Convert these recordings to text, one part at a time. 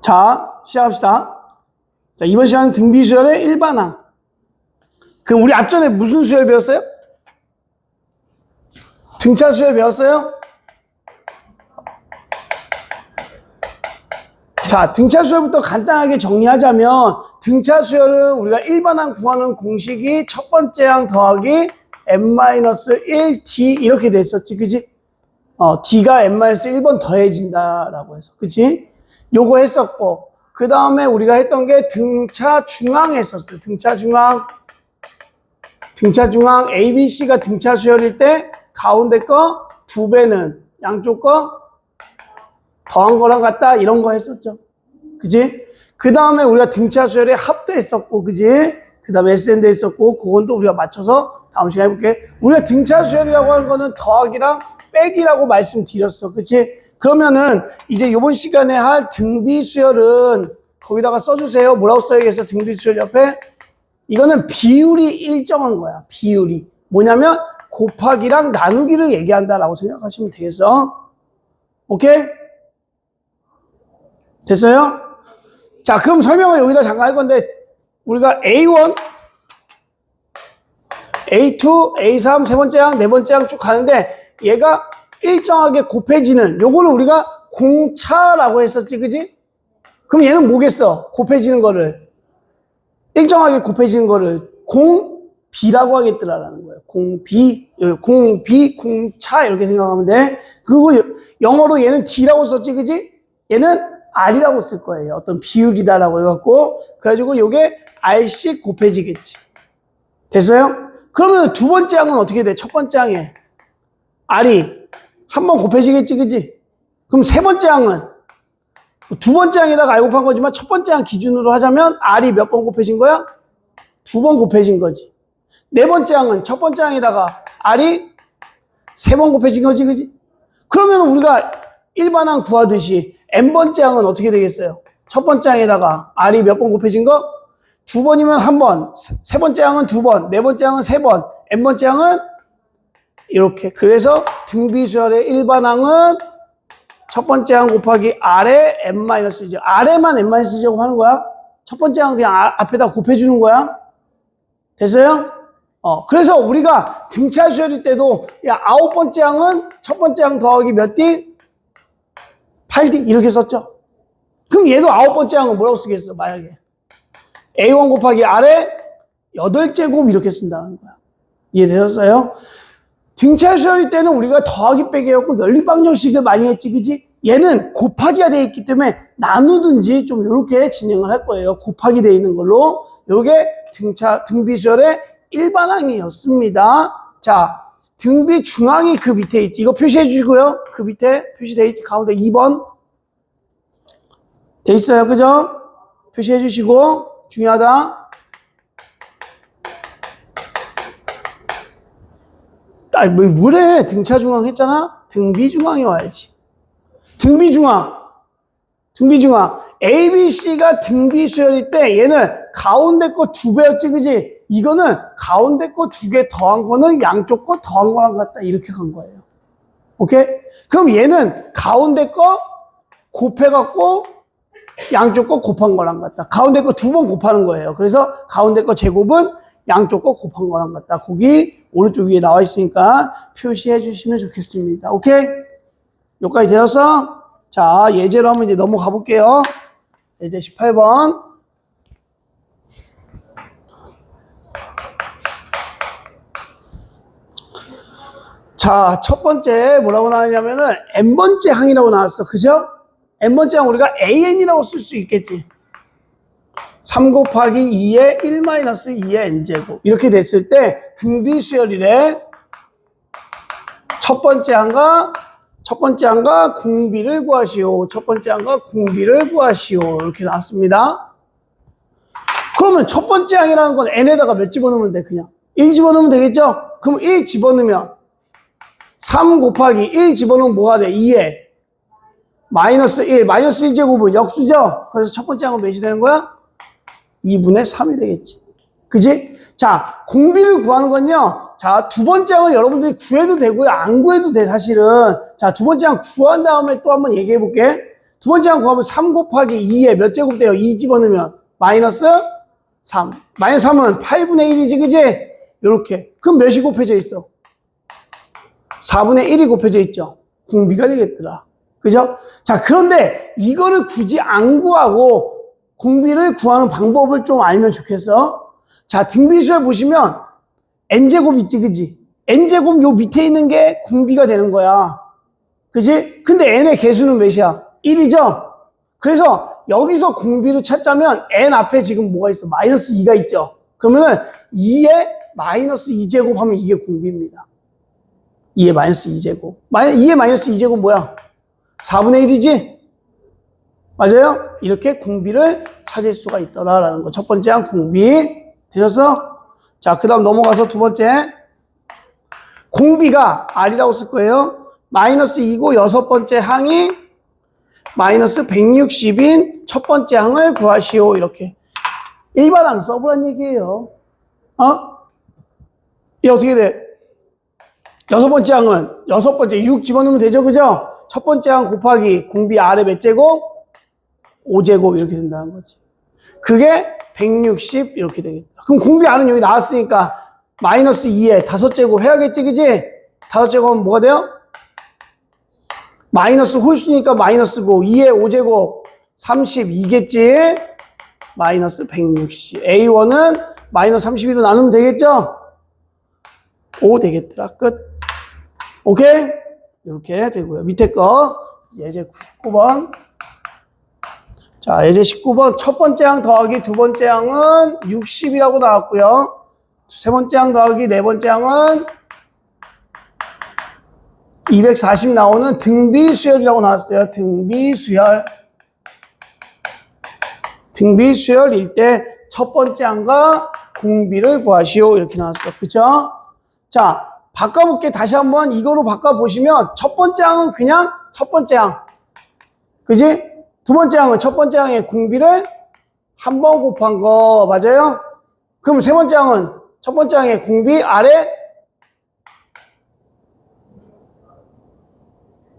자, 시작합시다. 자, 이번 시간은 등비수열의 일반항. 그럼 우리 앞전에 무슨 수열 배웠어요? 등차 수열 배웠어요? 자, 등차 수열부터 간단하게 정리하자면 등차 수열은 우리가 일반항 구하는 공식이 첫 번째 항 더하기 n-1d 이렇게 됐었지, 그지? d가 n-1번 더해진다라고 해서, 그치? 요거 했었고, 그 다음에 우리가 했던 게 등차 중항 했었어요. 등차 중항 ABC가 등차 수열일 때 가운데 거 2배는 양쪽 거 더한 거랑 같다 이런 거 했었죠. 그지? 그 다음에 우리가 등차 수열의 합도 했었고, 그지? 그 다음에 SN도 했었고, 그건 또 우리가 맞춰서 다음 시간에 해볼게. 우리가 등차 수열이라고 하는 거는 더하기랑 빼기라고 말씀드렸어. 그치? 그러면은 이제 이번 시간에 할 등비 수열은 거기다가 써주세요. 뭐라고 써야겠어? 등비 수열 옆에? 이거는 비율이 일정한 거야. 비율이. 뭐냐면 곱하기랑 나누기를 얘기한다라고 생각하시면 되겠어. 오케이? 됐어요? 자, 그럼 설명을 여기다 잠깐 할 건데, 우리가 A1, A2, A3, 세 번째 항, 네 번째 항 쭉 가는데, 얘가 일정하게 곱해지는, 요거는 우리가 공차라고 했었지, 그지? 그럼 얘는 뭐겠어? 곱해지는 거를. 일정하게 곱해지는 거를 공비라고 하겠더라라는 거예요. 공비, 공차, 이렇게 생각하면 돼. 그리고 영어로 얘는 D라고 썼지, 그지? 얘는 R이라고 쓸 거예요. 어떤 비율이다라고 해갖고. 그래가지고 요게 R씩 곱해지겠지. 됐어요? 그러면 두 번째 항은 어떻게 돼? 첫 번째 항에 R이 한 번 곱해지겠지, 그지? 그럼 세 번째 항은 두 번째 항에다가 R 곱한 거지만 첫 번째 항 기준으로 하자면 R이 몇 번 곱해진 거야? 2번 곱해진 거지. 네 번째 항은 첫 번째 항에다가 R이 3번 곱해진 거지, 그지? 그러면 우리가 일반항 구하듯이 n번째 항은 어떻게 되겠어요? 첫 번째 항에다가 R이 몇 번 곱해진 거? 2번이면 1번, 세 번째 항은 2번, 네 번째 항은 3번, n번째 항은 이렇게. 그래서 등비수열의 일반항은 첫 번째 항 곱하기 R에 n-1죠. R에만 n-1제곱 하는 거야. 첫 번째 항은 그냥 앞에다 곱해주는 거야. 됐어요? 그래서 우리가 등차 수열일 때도 야, 9번째 항은 첫 번째 항 더하기 몇 D? 8D 이렇게 썼죠. 그럼 얘도 9번째 항은 뭐라고 쓰겠어? 만약에 A1 곱하기 R에 8제곱 이렇게 쓴다는 거야. 이해되셨어요? 등차 수열일 때는 우리가 더하기 빼기였고 연립방정식을 많이 했지, 그지? 얘는 곱하기가 되어 있기 때문에 나누든지 좀 이렇게 진행을 할 거예요. 곱하기 되어 있는 걸로. 요게 등비 수열의 일반항이었습니다. 자, 등비 중항이 그 밑에 있지. 이거 표시해 주시고요. 그 밑에 표시되어 있지. 가운데 2번. 돼 있어요. 그죠? 표시해 주시고. 중요하다. 뭐래? 등차 중항 했잖아? 등비 중항이 와야지. 등비 중항. ABC가 등비 수열일 때 얘는 가운데 거 2배였지, 그지? 이거는 가운데 거 2개 더한 거는 양쪽 거 더한 거랑 같다. 이렇게 간 거예요. 오케이? 그럼 얘는 가운데 거 곱해갖고 양쪽 거 곱한 거랑 같다. 가운데 거 2번 곱하는 거예요. 그래서 가운데 거 제곱은 양쪽 거 곱한 거랑 같다. 거기 오른쪽 위에 나와 있으니까 표시해 주시면 좋겠습니다. 오케이? 여기까지 되었어? 자, 예제로 한번 이제 넘어가 볼게요. 예제 18번. 자, 첫 번째 뭐라고 나왔냐면은 n번째 항이라고 나왔어. 그죠? n번째 항 우리가 an이라고 쓸 수 있겠지. 3 곱하기 2의 1-2의 n제곱. 이렇게 됐을 때 등비 수열이래. 첫 번째 항과 공비를 구하시오. 이렇게 나왔습니다. 그러면 첫 번째 항이라는 건 n에다가 몇 집어넣으면 돼? 그냥 1 집어넣으면 되겠죠? 그럼 1 집어넣으면 3 곱하기 1 집어넣으면 뭐가 돼? 2에 -1. -1제곱은 역수죠? 그래서 첫 번째 항은 몇이 되는 거야? 2분의 3이 되겠지. 그지? 자, 공비를 구하는 건요. 자, 두 번째 항은 여러분들이 구해도 되고요. 안 구해도 돼, 사실은. 자, 두 번째 항 구한 다음에 또 한번 얘기해 볼게. 두 번째 항 구하면 3 곱하기 2에 몇 제곱 돼요? 2 집어넣으면 마이너스 3. 마이너스 3은 8분의 1이지, 그지? 요렇게. 그럼 몇이 곱해져 있어? 4분의 1이 곱해져 있죠? 공비가 되겠더라. 그죠? 자, 그런데 이거를 굳이 안 구하고 공비를 구하는 방법을 좀 알면 좋겠어. 자, 등비수열 보시면 n제곱 있지, 그지? n제곱 요 밑에 있는 게 공비가 되는 거야. 그지? 근데 n의 개수는 몇이야? 1이죠? 그래서 여기서 공비를 찾자면 n 앞에 지금 뭐가 있어? 마이너스 2가 있죠? 그러면은 2에 마이너스 2제곱 하면 이게 공비입니다. 2에 마이너스 2제곱. 2에 마이너스 2제곱 뭐야? 4분의 1이지? 맞아요? 이렇게 공비를 찾을 수가 있더라라는 거. 첫 번째 항 공비. 되셨어? 자, 그 다음 넘어가서 두 번째. 공비가 R이라고 쓸 거예요. 마이너스 2고 여섯 번째 항이 마이너스 160인 첫 번째 항을 구하시오. 이렇게. 일반항 써보란 얘기예요. 이 어떻게 돼? 여섯 번째 항은 여섯 번째 6 집어넣으면 되죠, 그죠? 첫 번째 항 곱하기 공비 R의 몇 제곱? 5제곱 이렇게 된다는 거지. 그게 160 이렇게 되겠다. 그럼 공비 R은 여기 나왔으니까 마이너스 2에 5제곱 해야겠지, 그지? 5제곱은 뭐가 돼요? 마이너스 홀수니까 마이너스고 2에 5제곱 32겠지? 마이너스 160. A1은 마이너스 32로 나누면 되겠죠? 5 되겠더라. 끝. 오케이? 이렇게 되고요. 밑에 거 예제 19번. 자, 예제 19번 첫 번째 항 더하기 두 번째 항은 60이라고 나왔고요. 세 번째 항 더하기 네 번째 항은 240 나오는 등비수열이라고 나왔어요. 등비수열. 등비수열일 때 첫 번째 항과 공비를 구하시오. 이렇게 나왔어. 그쵸? 자, 바꿔볼게. 다시 한번 이거로 바꿔보시면 첫 번째 항은 그냥 첫 번째 항. 그지? 두 번째 항은 첫 번째 항의 공비를 한 번 곱한 거. 맞아요? 그럼 세 번째 항은 첫 번째 항의 공비 아래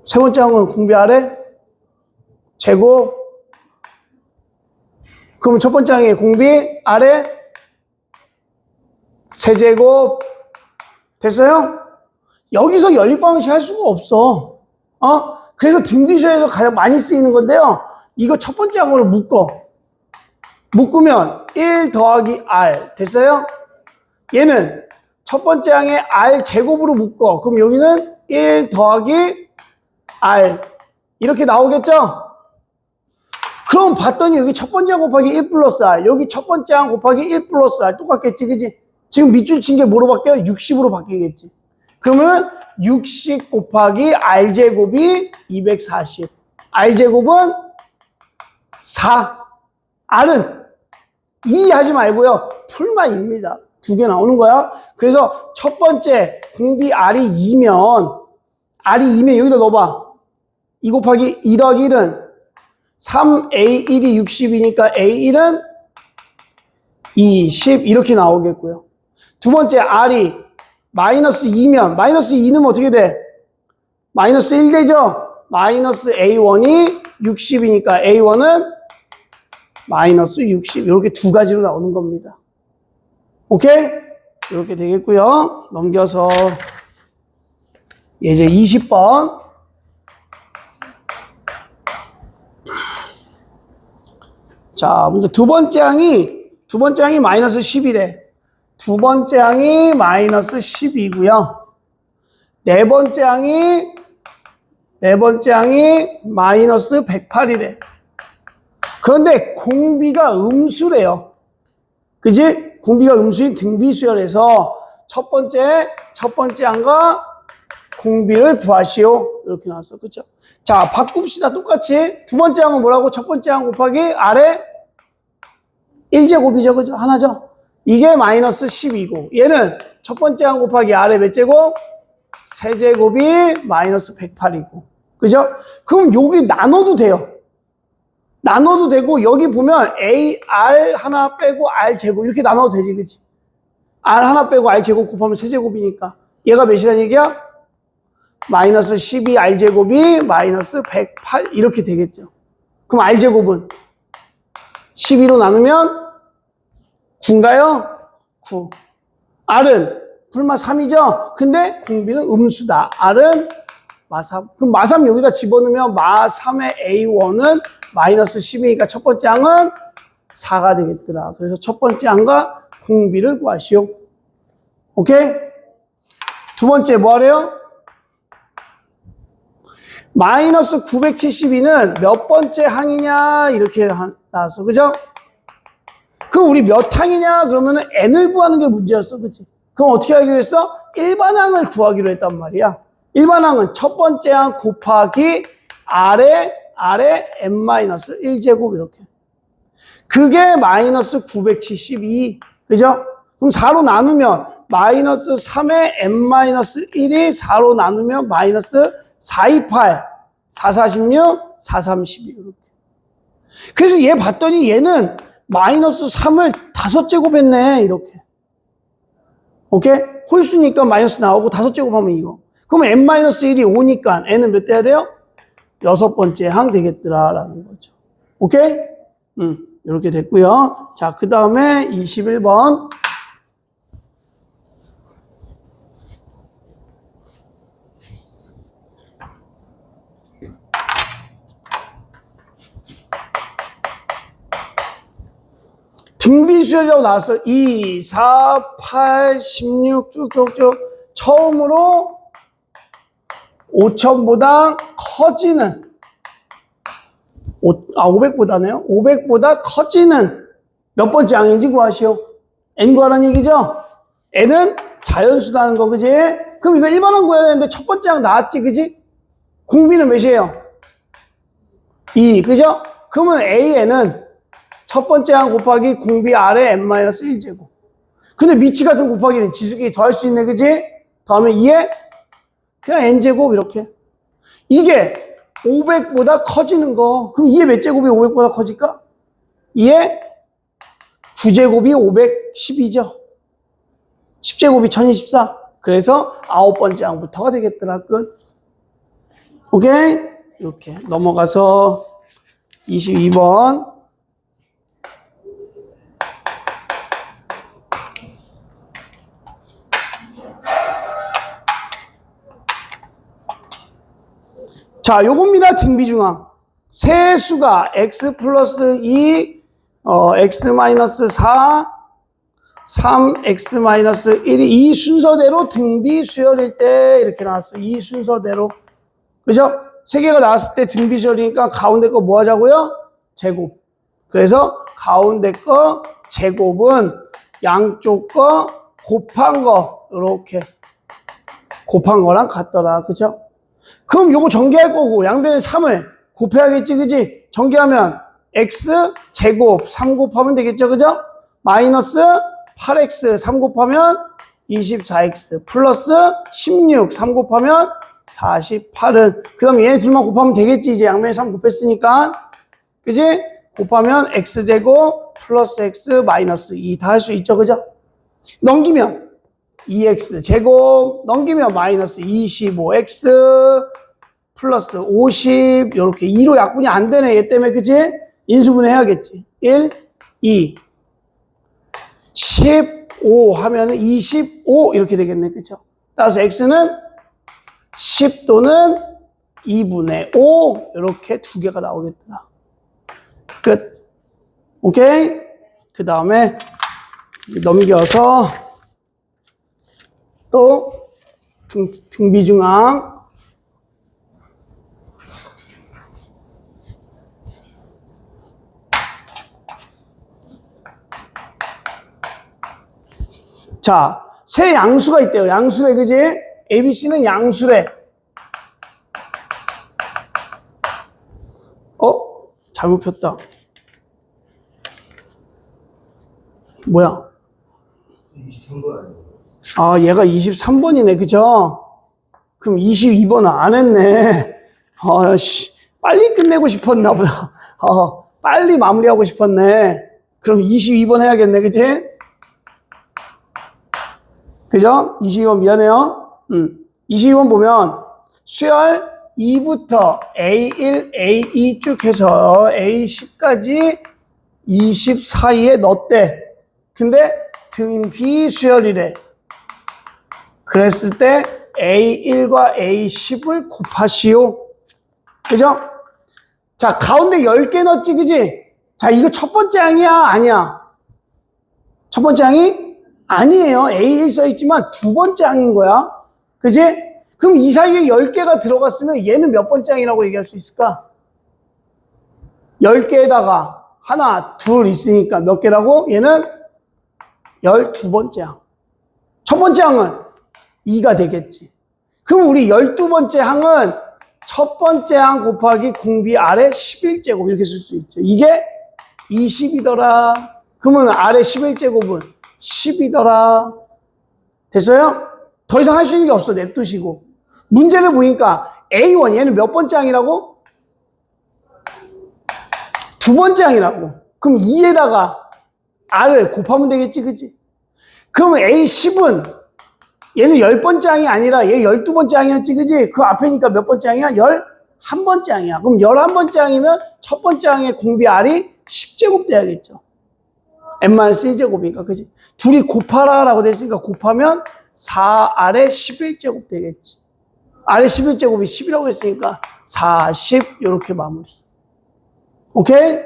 세 번째 항은 공비 아래 제곱. 그럼 첫 번째 항의 공비 아래 세제곱. 됐어요? 여기서 연립방식 할 수가 없어. 그래서 등비수열에서 가장 많이 쓰이는 건데요. 이거 첫 번째 항으로 묶으면 1 더하기 R. 됐어요? 얘는 첫 번째 항에 R 제곱으로 묶어. 그럼 여기는 1 더하기 R. 이렇게 나오겠죠? 그럼 봤더니 여기 첫 번째 항 곱하기 1 플러스 R. 여기 첫 번째 항 곱하기 1 플러스 R. 똑같겠지, 그지? 지금 밑줄 친 게 뭐로 바뀌어요? 60으로 바뀌겠지. 그러면 60 곱하기 R제곱이 240. R제곱은 4. R은 2 하지 말고요. 풀만입니다. 두 개 나오는 거야. 그래서 첫 번째 공비 R이 2면 여기다 넣어봐. 2 곱하기 2 더하기 1은 3A1이 60이니까 A1은 20 이렇게 나오겠고요. 두 번째 R이 마이너스 2면 마이너스 2는 어떻게 돼? 마이너스 1 되죠? 마이너스 A1이 60이니까 A1은 마이너스 60 이렇게 두 가지로 나오는 겁니다. 오케이? 이렇게 되겠고요. 넘겨서 예제 20번. 자, 먼저 두 번째 항이 마이너스 10이래. 두 번째 항이 마이너스 10이고요. 네 번째 항이 마이너스 108이래. 그런데 공비가 음수래요. 그지? 공비가 음수인 등비수열에서 첫 번째 항과 공비를 구하시오. 이렇게 나왔어. 그쵸? 자, 바꿉시다. 똑같이. 두 번째 항은 뭐라고? 첫 번째 항 곱하기 아래 1제곱이죠. 그죠? 하나죠? 이게 마이너스 10이고, 얘는 첫 번째 항 곱하기 아래 몇 제곱? 세제곱이 마이너스 108이고. 그죠? 그럼 여기 나눠도 돼요. 나눠도 되고, 여기 보면 AR 하나 빼고 R 제곱 이렇게 나눠도 되지. 그치? R 하나 빼고 R 제곱 곱하면 세제곱이니까. 얘가 몇이란 얘기야? 마이너스 12 R 제곱이 마이너스 108 이렇게 되겠죠. 그럼 R제곱은 12로 나누면 9인가요? 9. R은 불마 3이죠? 근데 공비는 음수다. R은 마3. 그럼 마3 여기다 집어넣으면 마3의 A1은 마이너스 10이니까 첫 번째 항은 4가 되겠더라. 그래서 첫 번째 항과 공비를 구하시오. 오케이? 두 번째 뭐 하래요? 마이너스 972는 몇 번째 항이냐 이렇게 나왔어. 그죠? 그럼 우리 몇 항이냐 그러면은 n을 구하는 게 문제였어. 그치? 그럼 어떻게 하기로 했어? 일반항을 구하기로 했단 말이야. 일반항은 첫 번째 항 곱하기 아래 n-1제곱 이렇게. 그게 마이너스 972. 그죠? 그럼 4로 나누면 마이너스 3의 n-1이 4로 나누면 마이너스 428, 446, 432 이렇게. 그래서 얘 봤더니 얘는 마이너스 3을 5제곱했네 이렇게. 오케이? 홀수니까 마이너스 나오고 5제곱하면 이거. 그러면 n-1이 5니까 n은 몇 돼야 돼요? 6번째 항 되겠더라라는 거죠. 오케이? 이렇게 됐고요. 자, 그 다음에 21번. 등비수열이라고 나왔어. 2, 4, 8, 16 쭉쭉쭉 처음으로 5,000보다 커지는 500보다네요. 500보다 커지는 몇 번째 항인지 구하시오. n 구하라는 얘기죠. n은 자연수라는 거, 그지? 그럼 이거 일반항 구해야 되는데 첫 번째 항 나왔지, 그지? 공비는 몇이에요? 2, 그죠? 그러면 an은 첫 번째 항 곱하기 공비 아래 n-1제곱. 근데 미치 같은 곱하기는 지수끼리 더할 수 있네, 그지? 더하면 2에 그냥 n제곱 이렇게. 이게 500보다 커지는 거. 그럼 2의 몇 제곱이 500보다 커질까? 2의 9제곱이 512죠. 10제곱이 1024. 그래서 9번째 항부터가 되겠더라. 끝. 오케이? 이렇게 넘어가서 22번. 자, 요겁니다. 등비중항. 세수가 x 플러스 2, x 마이너스 4, 3x 마이너스 1이 이 순서대로 등비 수열일 때 이렇게 나왔어. 이 순서대로. 그죠? 세 개가 나왔을 때 등비 수열이니까 가운데 거 뭐 하자고요? 제곱. 그래서 가운데 거 제곱은 양쪽 거 곱한 거 이렇게 곱한 거랑 같더라. 그죠? 그럼 요거 전개할 거고 양변에 3을 곱해야겠지, 그지? 전개하면 x 제곱 3 곱하면 되겠죠, 그죠? 마이너스 8x 3 곱하면 24x 플러스 16 3 곱하면 48은 그 다음에 얘네 둘만 곱하면 되겠지. 이제 양변에 3 곱했으니까, 그지? 곱하면 x제곱 플러스 x 마이너스 2 다 할 수 있죠, 그죠? 넘기면 2x 제곱 넘기면 마이너스 25x 플러스 50 이렇게 2로 약분이 안 되네. 얘 때문에, 그치? 인수분해 해야겠지. 1, 2 15 하면은 25 이렇게 되겠네. 그쵸? 따라서 x는 10 또는 2분의 5 이렇게 두 개가 나오겠더라. 끝. 오케이? 그 다음에 넘겨서 또 등비중항. 자, 세 양수가 있대요. 양수래, 그지? ABC는 양수래. 잘못 폈다. 뭐야? 23번 아니에요? 아, 얘가 23번이네. 그죠? 그럼 22번은 안 했네. 빨리 끝내고 싶었나 보다. 빨리 마무리하고 싶었네. 그럼 22번 해야겠네. 그지? 그죠? 22번 미안해요. 22번 보면 수열 2부터 A1, A2 쭉 해서 A10까지 20 사이에 넣었대. 근데 등비 수열이래. 그랬을 때 A1과 A10을 곱하시오. 그죠? 자, 가운데 10개 넣었지, 그지? 자, 이거 첫 번째 항이야, 아니야? 첫 번째 항이? 아니에요. A1 써있지만 두 번째 항인 거야. 그지? 그럼 이 사이에 10개가 들어갔으면 얘는 몇 번째 항이라고 얘기할 수 있을까? 10개에다가 하나, 둘 있으니까 몇 개라고? 얘는 12번째 항. 첫 번째 항은 2가 되겠지. 그럼 우리 12번째 항은 첫 번째 항 곱하기 공비 아래 11제곱 이렇게 쓸 수 있죠. 이게 20이더라. 그러면 아래 11제곱은 10이더라. 됐어요? 더 이상 할 수 있는 게 없어. 냅두시고. 문제를 보니까 A1 얘는 몇 번째 항이라고? 두 번째 항이라고. 그럼 2에다가 R을 곱하면 되겠지, 그치? 그러면 A10은 얘는 10번째 항이 아니라 얘 12번째 항이었지, 그치? 그 앞에니까 몇 번째 항이야? 11번째 항이야. 그럼 11번째 항이면 첫 번째 항의 공비 R이 10제곱 돼야겠죠. n-1제곱이니까, 그치? 둘이 곱하라 라고 됐으니까 곱하면 4R에 11제곱 되겠지. R에 11제곱이 10이라고 했으니까 40 이렇게 마무리. 오케이?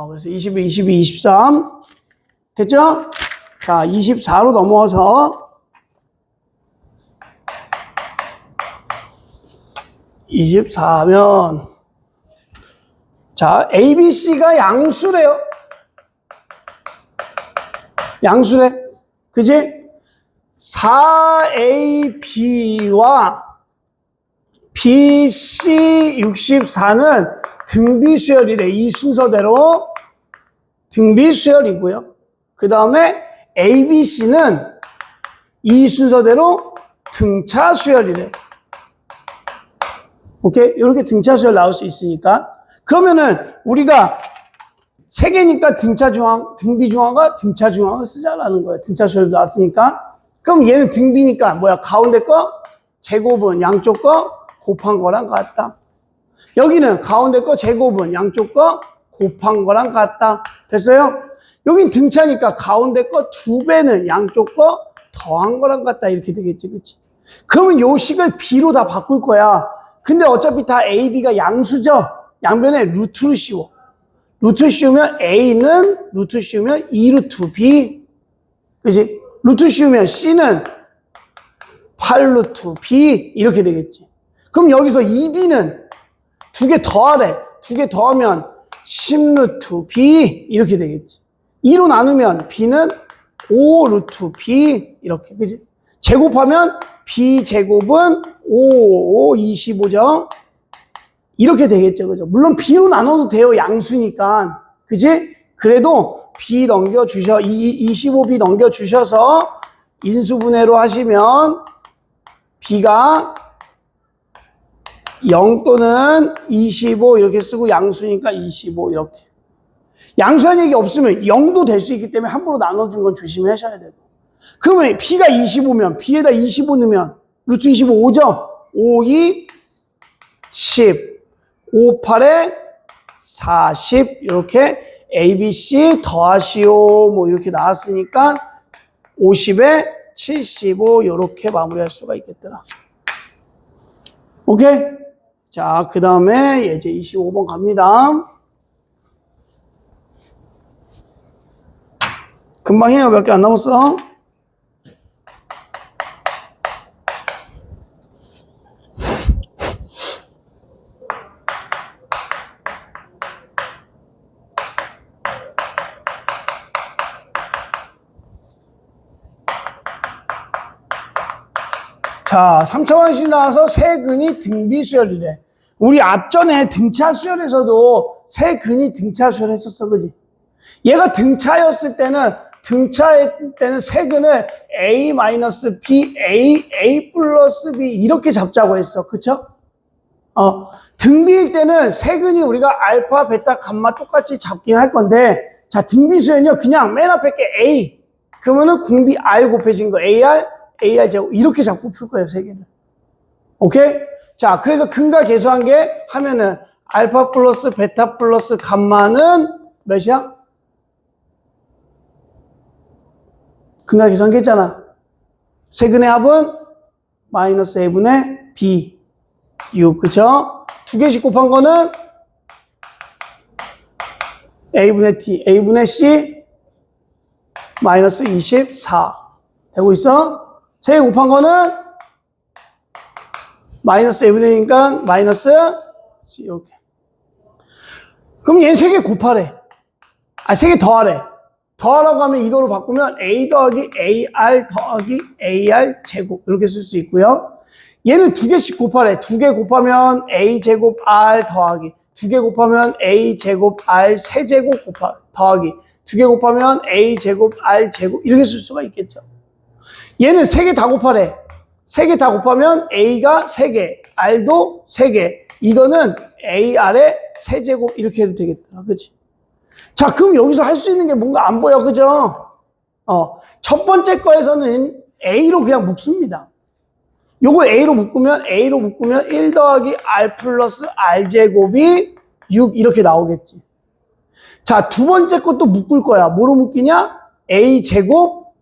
그래서 21, 22, 23 됐죠? 자, 24로 넘어와서 24면 자, ABC가 양수래요. 양수래. 그지? 4AB와 BC 64는 등비수열이래. 이 순서대로 등비수열이고요. 그 다음에 ABC는 이 순서대로 등차수열이래. 오케이? 이렇게 등차수열 나올 수 있으니까. 그러면은 우리가 세 개니까 등비중앙과 등차중앙을 쓰자라는 거예요. 등차수열도 나왔으니까. 그럼 얘는 등비니까 뭐야? 가운데 거 제곱은 양쪽 거 곱한 거랑 같다. 여기는 가운데 거 제곱은 양쪽 거 곱한 거랑 같다. 됐어요? 여긴 등차니까 가운데 거 2배는 양쪽 거 더한 거랑 같다. 이렇게 되겠지. 그치? 그러면 요 식을 B로 다 바꿀 거야. 근데 어차피 다 A, B가 양수죠? 양변에 루트를 씌워. 루트 씌우면 A는 루트 씌우면 2루트 B. 그치? 루트 씌우면 C는 8루트 B. 이렇게 되겠지. 그럼 여기서 2B는 두 개 더하래. 두 개 더하면 10루트 B. 이렇게 되겠지. 2로 나누면 B는 5루트 B. 이렇게. 그치? 제곱하면 B 제곱은 5, 25죠? 이렇게 되겠죠. 그죠? 물론 B로 나눠도 돼요. 양수니까. 그지? 그래도 B 넘겨주셔, 25B 넘겨주셔서 인수분해로 하시면 B가 0 또는 25 이렇게 쓰고 양수니까 25 이렇게. 양수한 얘기 없으면 0도 될 수 있기 때문에 함부로 나눠준 건 조심하셔야 돼요. 그러면 B가 25면 B에다 25 넣으면 루트 25죠? 5, 2, 10. 5, 8에 40. 이렇게 ABC 더하시오. 뭐 이렇게 나왔으니까 50에 75. 이렇게 마무리할 수가 있겠더라. 오케이? 자, 그 다음에 예제 25번 갑니다. 금방 해요. 몇 개 안 남았어? 자, 3차 원식 나와서 세근이 등비수열이래. 우리 앞전에 등차수열에서도 세근이 등차수열 했었어, 그지? 얘가 등차였을 때는 세근을 A-B, A 플러스 B 이렇게 잡자고 했어. 그쵸? 등비일 때는 세근이 우리가 알파, 베타, 감마 똑같이 잡긴 할 건데, 자, 등비수열은요, 그냥 맨 앞에 게 A. 그러면은 공비 R 곱해진 거, AR 제곱. 이렇게 잡고 풀 거예요, 세 개를. 오케이? 자, 그래서 근과 계수한 게 하면은 알파 플러스 베타 플러스 감마는 몇이야? 근과 계수한 게 있잖아. 세근의 합은 마이너스 a분의 b 6, 그쵸? 두 개씩 곱한 거는 a분의 t, a분의 c 마이너스 24 되고 있어? 세 개 곱한 거는 마이너스 a분의 니까 마이너스 c 이렇게. 그럼 얘 세 개 곱하래. 세 개 더하래. 더하라고 하면 이거로 바꾸면 a 더하기 ar 더하기 ar 제곱 이렇게 쓸 수 있고요. 얘는 두 개씩 곱하래. 두 개 곱하면 a 제곱 r 더하기, 두 개 곱하면 a 제곱 r 세제곱 더하기, 두 개 곱하면 a 제곱 r 제곱 이렇게 쓸 수가 있겠죠. 얘는 세 개 다 곱하래. 세 개 다 곱하면 a가 세 개, r도 세 개. 이거는 ar의 세제곱 이렇게 해도 되겠더라. 그치? 자, 그럼 여기서 할 수 있는 게 뭔가 안 보여. 그죠? 첫 번째 거에서는 a로 그냥 묶습니다. 요거 A로 묶으면 1 더하기 R 플러스 R 제곱이 6 이렇게 나오겠지. 자, 두 번째 것도 묶을 거야. 뭐로 묶이냐? A 제곱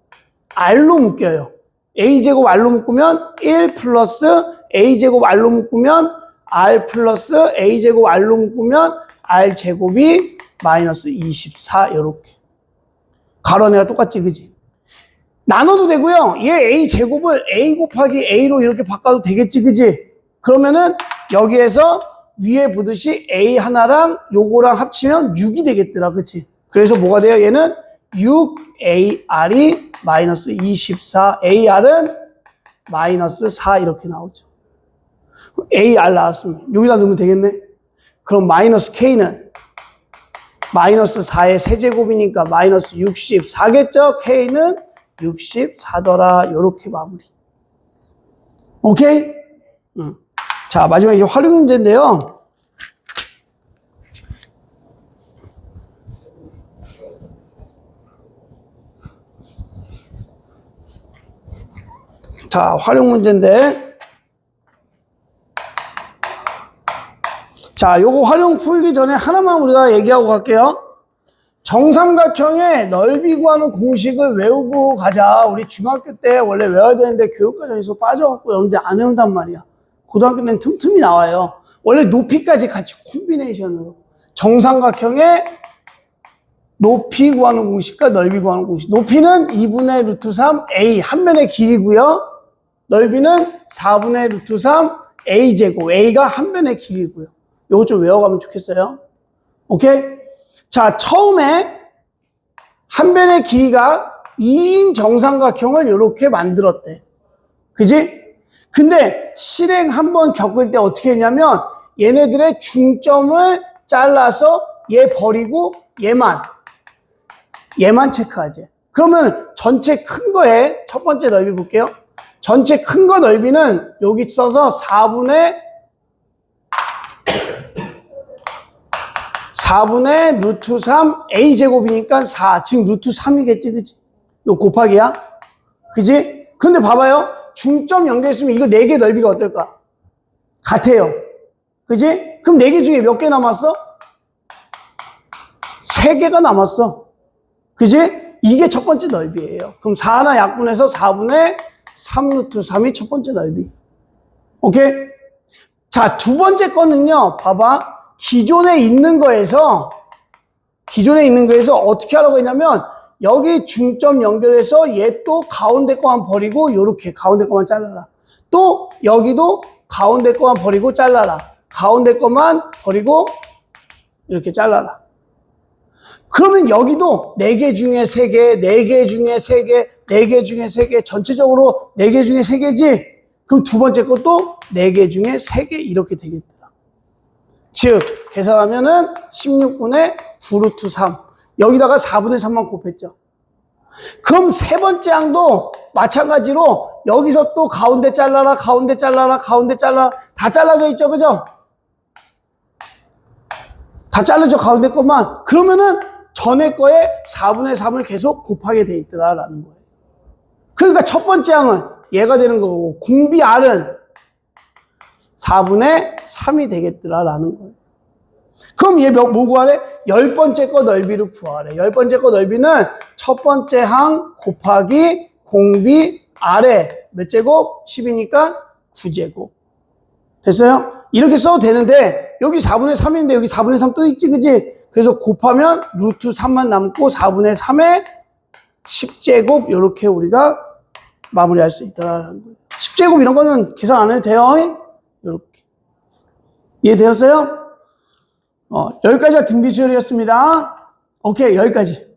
R로 묶여요. A 제곱 R로 묶으면 1 플러스 A 제곱 R로 묶으면 R 플러스 A 제곱 R로 묶으면 R 제곱이 마이너스 24 이렇게. 가로내가 똑같지, 그지? 나눠도 되고요. 얘 A 제곱을 A 곱하기 A로 이렇게 바꿔도 되겠지, 그지? 그러면은 여기에서 위에 보듯이 A 하나랑 요거랑 합치면 6이 되겠더라, 그치? 그래서 뭐가 돼요? 얘는 6AR이 마이너스 24, AR은 마이너스 4 이렇게 나오죠. AR 나왔으면 여기다 넣으면 되겠네? 그럼 마이너스 K는 마이너스 4의 세제곱이니까 마이너스 64겠죠? K는 64더라. 요렇게 마무리. 오케이? 자, 마지막 이제 활용 문제인데요. 자, 활용 문제인데. 자, 요거 활용 풀기 전에 하나만 우리가 얘기하고 갈게요. 정삼각형의 넓이 구하는 공식을 외우고 가자. 우리 중학교 때 원래 외워야 되는데 교육과정에서 빠져갖고 여러분들 안 외운단 말이야. 고등학교 때는 틈틈이 나와요. 원래 높이까지 같이 콤비네이션으로. 정삼각형의 높이 구하는 공식과 넓이 구하는 공식. 높이는 2분의 루트 3 a 한 면의 길이고요. 넓이는 4분의 루트 3 a 제곱. a가 한 면의 길이고요. 요거 좀 외워가면 좋겠어요. 오케이? 자, 처음에 한 변의 길이가 2인 정삼각형을 이렇게 만들었대. 그지? 근데 실행 한번 겪을 때 어떻게 했냐면 얘네들의 중점을 잘라서 얘 버리고 얘만 체크하지. 그러면 전체 큰 거에 첫 번째 넓이 볼게요. 전체 큰 거 넓이는 여기 써서 4분의 루트 3 a 제곱이니까 4. 지금 루트 3이겠지, 그치? 요 곱하기야. 그치? 근데 봐봐요. 중점 연결했으면 이거 4개 넓이가 어떨까? 같아요. 그치? 그럼 4개 중에 몇 개 남았어? 3개가 남았어. 그치? 이게 첫 번째 넓이에요. 그럼 4 하나 약분해서 4분의 3 루트 3이 첫 번째 넓이. 오케이? 자, 두 번째 거는요, 봐봐. 기존에 있는 거에서 어떻게 하라고 했냐면 여기 중점 연결해서 얘 또 가운데 거만 버리고 요렇게 가운데 거만 잘라라. 또 여기도 가운데 거만 버리고 잘라라. 가운데 거만 버리고 이렇게 잘라라. 그러면 여기도 4개 중에 3개, 4개 중에 3개, 4개 중에 3개, 전체적으로 4개 중에 3개지? 그럼 두 번째 것도 4개 중에 3개 이렇게 되겠다. 즉, 계산하면은 16분의 9루트 3. 여기다가 4분의 3만 곱했죠. 그럼 세 번째 항도 마찬가지로 여기서 또 가운데 잘라라, 가운데 잘라라, 가운데 잘라. 다 잘라져 있죠, 그죠? 다 잘라져, 가운데 것만. 그러면은 전에 거에 4분의 3을 계속 곱하게 돼 있더라라는 거예요. 그러니까 첫 번째 항은 얘가 되는 거고, 공비 R은 4분의 3이 되겠더라라는 거예요. 그럼 얘 뭐 구하래? 10번째 거 넓이를 구하래. 10번째 거 넓이는 첫 번째 항 곱하기 공비 아래 몇 제곱? 10이니까 9제곱. 됐어요? 이렇게 써도 되는데 여기 4분의 3인데 여기 4분의 3 또 있지, 그지? 그래서 곱하면 루트 3만 남고 4분의 3에 10제곱 이렇게 우리가 마무리할 수 있다라는 거예요. 10제곱 이런 거는 계산 안 해도 돼요. 이렇게. 이해되었어요? 여기까지가 등비수열이었습니다. 오케이, 여기까지.